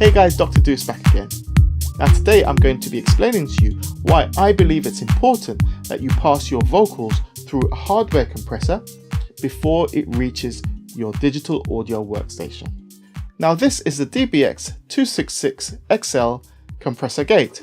Hey guys, Dr. Duce back again. Now today I'm going to be explaining to you why I believe it's important that you pass your vocals through a hardware compressor before it reaches your digital audio workstation. Now this is the dbx Xl Compressor Gate,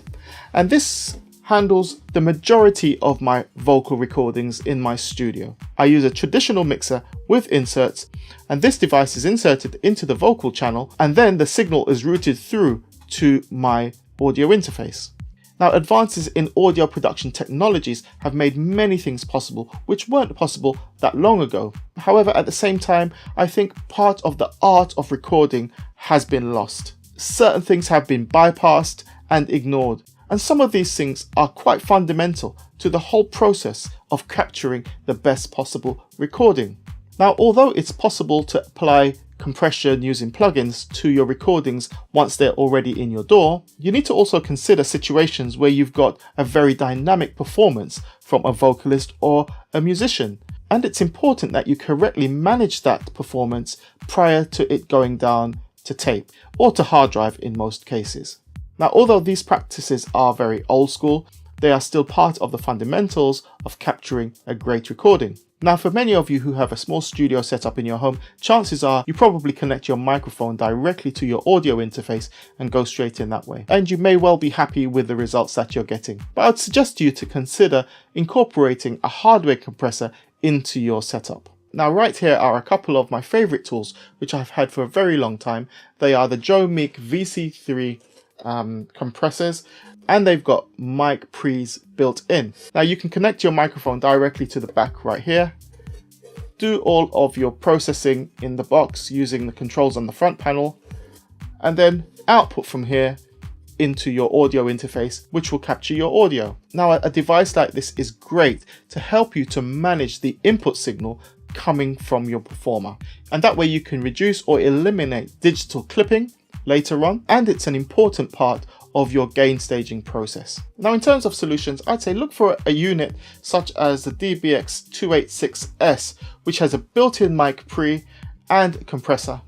and this handles the majority of my vocal recordings in my studio. I use a traditional mixer with inserts, and this device is inserted into the vocal channel, and then the signal is routed through to my audio interface. Now, advances in audio production technologies have made many things possible which weren't possible that long ago. However, at the same time, I think part of the art of recording has been lost. Certain things have been bypassed and ignored, and some of these things are quite fundamental to the whole process of capturing the best possible recording. Now, although it's possible to apply compression using plugins to your recordings once they're already in your DAW, you need to also consider situations where you've got a very dynamic performance from a vocalist or a musician. And it's important that you correctly manage that performance prior to it going down to tape or to hard drive in most cases. Now, although these practices are very old school, they are still part of the fundamentals of capturing a great recording. Now, for many of you who have a small studio set up in your home, chances are you probably connect your microphone directly to your audio interface and go straight in that way. And you may well be happy with the results that you're getting. But I'd suggest you to consider incorporating a hardware compressor into your setup. Now, right here are a couple of my favorite tools, which I've had for a very long time. They are the Meek Vc3 compressors, and they've got mic pre's built in. Now you can connect your microphone directly to the back right here, do all of your processing in the box using the controls on the front panel, and then output from here into your audio interface, which will capture your audio. Now, a device like this is great to help you to manage the input signal coming from your performer, and that way you can reduce or eliminate digital clipping later on, and it's an important part of your gain staging process. Now, in terms of solutions, I'd say look for a unit such as the dbx 286S, which has a built-in mic pre and compressor,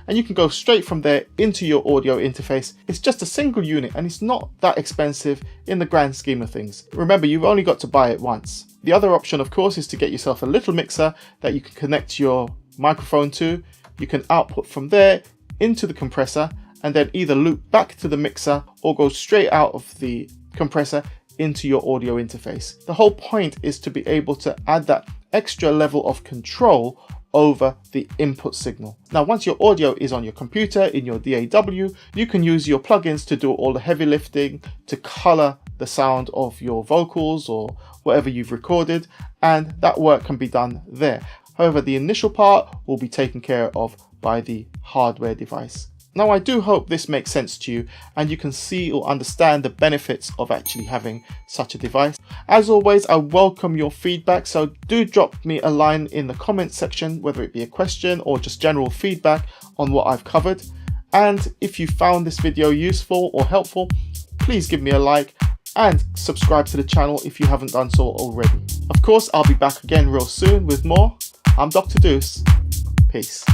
and you can go straight from there into your audio interface. It's just a single unit and it's not that expensive in the grand scheme of things. Remember, you've only got to buy it once. The other option, of course, is to get yourself a little mixer that you can connect your microphone to. You can output from there into the compressor and then either loop back to the mixer or go straight out of the compressor into your audio interface. The whole point is to be able to add that extra level of control over the input signal. Now, once your audio is on your computer in your DAW, you can use your plugins to do all the heavy lifting, to color the sound of your vocals or whatever you've recorded, and that work can be done there. However, the initial part will be taken care of by the hardware device. Now, I do hope this makes sense to you and you can see or understand the benefits of actually having such a device. As always, I welcome your feedback, so do drop me a line in the comment section, whether it be a question or just general feedback on what I've covered. And if you found this video useful or helpful, please give me a like and subscribe to the channel if you haven't done so already. Of course, I'll be back again real soon with more. I'm Dr. Duce. Peace.